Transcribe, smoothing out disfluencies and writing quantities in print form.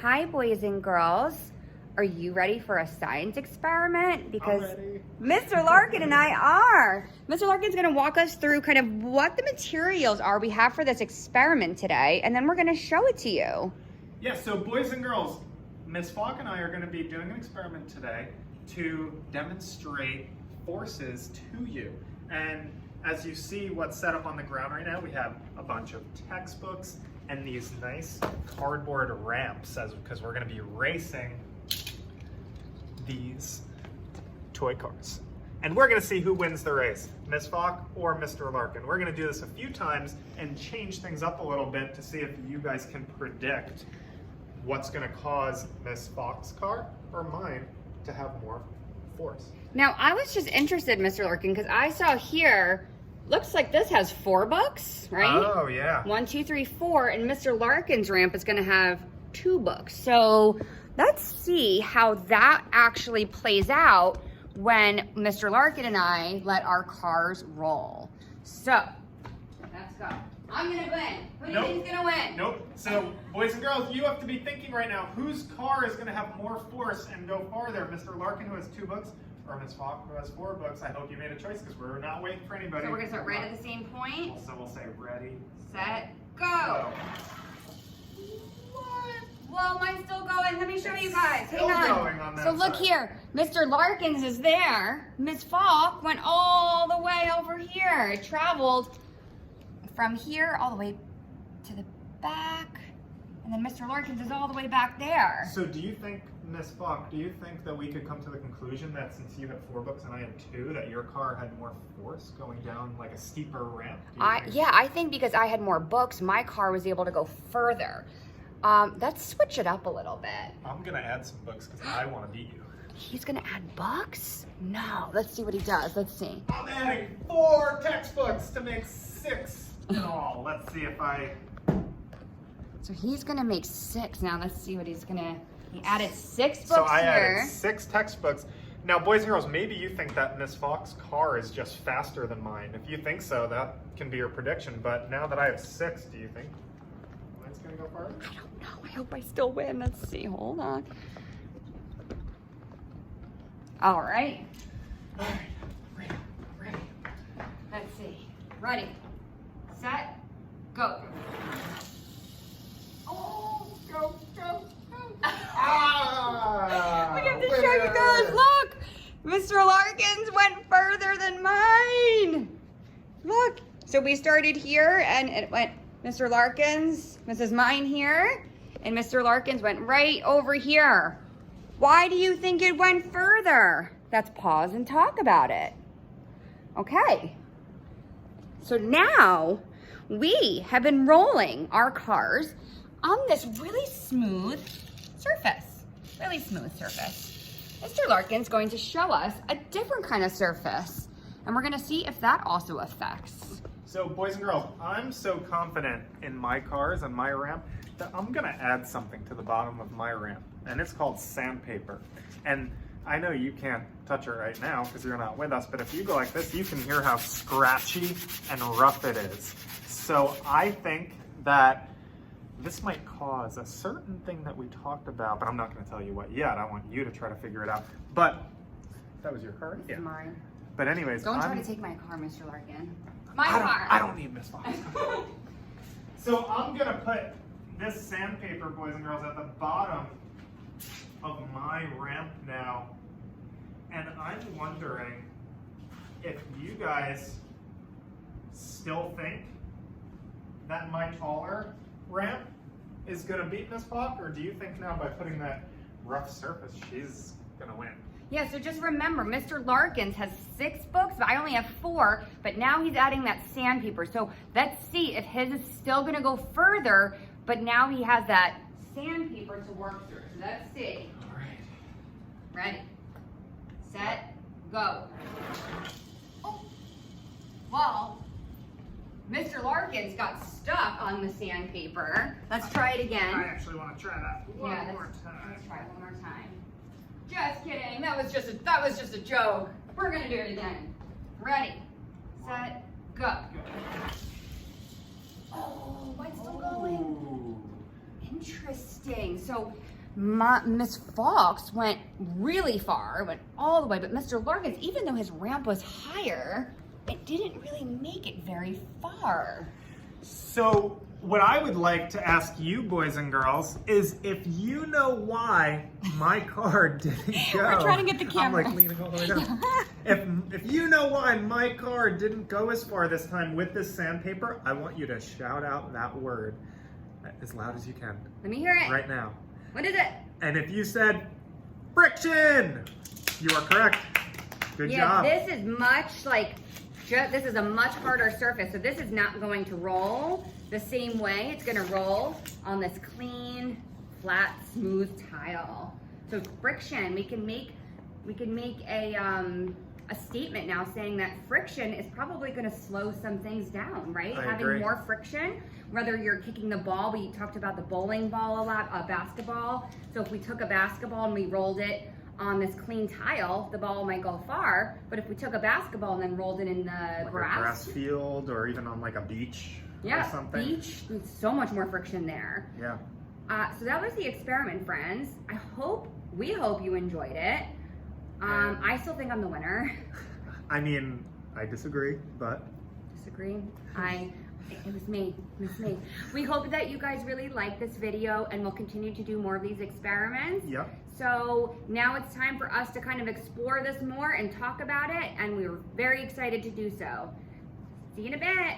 Hi, boys and girls. Are you ready for a science experiment? Because Mr. Larkin and I are. Mr. Larkin's gonna walk us through kind of what the materials are we have for this experiment today, and then we're gonna show it to you. Yes, so boys and girls, Miss Falk and I are gonna be doing an experiment today to demonstrate forces to you. And as you see what's set up on the ground right now, we have a bunch of textbooks and these nice cardboard ramps because we're going to be racing these toy cars. And we're going to see who wins the race, Miss Falk or Mr. Larkin. We're going to do this a few times and change things up a little bit to see if you guys can predict what's going to cause Miss Falk's car or mine to have more force. Now, I was just interested, Mr. Larkin, because I saw here, looks like this has 4 books, right? Oh, yeah. 1, 2, 3, 4, and Mr. Larkin's ramp is going to have 2 books. So let's see how that actually plays out when Mr. Larkin and I let our cars roll. So, let's go. I'm going to win. Who do you think's going to win? Nope. So, boys and girls, you have to be thinking right now, whose car is going to have more force and go farther? Mr. Larkin, who has 2 books, or Miss Falk, who has 4 books? I hope you made a choice because we're not waiting for anybody. So we're going to start right at the same point. So we'll say ready, Set, go. What? Whoa, mine's still going. Let me show you guys. Still Hang on. going on that So look side. here. Mr. Larkins is there. Miss Falk went all the way over here. It traveled from here all the way to the back. And then Mr. Larkins is all the way back there. So do you think, Miss Falk, do you think that we could come to the conclusion that since you had 4 books and I had 2, that your car had more force going down like a steeper ramp? Yeah, I think because I had more books, my car was able to go further. Let's switch it up a little bit. I'm going to add some books because I want to beat you. He's gonna add books? No, let's see what he does. Let's see. I'm adding 4 textbooks to make 6 in all. Let's see if I... So he's gonna make 6 now. Let's see what he's gonna. He added 6 books So I here. added 6 textbooks. Now, boys and girls, maybe you think that Miss Falk's car is just faster than mine. If you think so, that can be your prediction. But now that I have 6, do you think mine's gonna go farther? I don't know. I hope I still win. Let's see. Hold on. All right. All right, ready. Let's see. Ready, set, go. Oh, go, go, go. Ah, We have to show you guys. Look, Mr. Larkins went further than mine. Look. So we started here, and it went Mr. Larkins. This is mine here, and Mr. Larkins went right over here. Why do you think it went further? Let's pause and talk about it. Okay. So now we have been rolling our cars on this really smooth surface. Really smooth surface. Mr. Larkin's going to show us a different kind of surface, and we're gonna see if that also affects. So, boys and girls, I'm so confident in my cars and my ramp that I'm gonna add something to the bottom of my ramp, and it's called sandpaper. And I know you can't touch it right now because you're not with us, but if you go like this, you can hear how scratchy and rough it is. So I think that this might cause a certain thing that we talked about, but I'm not gonna tell you what yet. I want you to try to figure it out. But that was your car? This is mine. But anyways, Don't try to take my car, Mr. Larkin. My car. I don't need Miss Fox. So I'm gonna put this sandpaper, boys and girls, at the bottom of my ramp now. And I'm wondering if you guys still think that my taller ramp is gonna beat Miss Fox, or do you think now by putting that rough surface, she's gonna win? Yeah, so just remember, Mr. Larkins has 6 books, but I only have 4, but now he's adding that sandpaper. So let's see if his is still gonna go further, but now he has that sandpaper to work through. So let's see. All right. Ready, set, go. Oh, well, Mr. Larkins got stuck on the sandpaper. Let's try it again. I actually want to try that one Yeah, more time. Let's try it one more time. Just kidding. That was just a joke. We're gonna do it again. Ready, set, go. Oh, mine's still going. Ooh. Isn't Interesting. So Miss Fox went really far, went all the way, but Mr. Larkins, even though his ramp was higher, it didn't really make it very far. So what I would like to ask you boys and girls is if you know why my car didn't go. We're trying to get the camera. I'm like leaning all the way down. If you know why my car didn't go as far this time with this sandpaper, I want you to shout out that word as loud as you can. Let me hear it. Right now. What is it? And if you said friction, you are correct. Good job. This is much like, this is a much harder surface, so this is not going to roll the same way. It's gonna roll on this clean, flat, smooth tile. So friction, we can make a statement now saying that friction is probably gonna slow some things down, right? I Having agree. more friction, whether you're kicking the ball, we talked about the bowling ball a lot, basketball. So if we took a basketball and we rolled it on this clean tile, the ball might go far, but if we took a basketball and then rolled it in the Like a grass, grass field or even on like a beach or something. beach, there's so much more friction there. Yeah. So that was the experiment, friends. We hope you enjoyed it. I still think I'm the winner. I mean, I disagree, but Disagree? It was me, Miss Me. We hope that you guys really like this video and we'll continue to do more of these experiments. yep. So now it's time for us to kind of explore this more and talk about it, and we're very excited to do so. See you in a bit.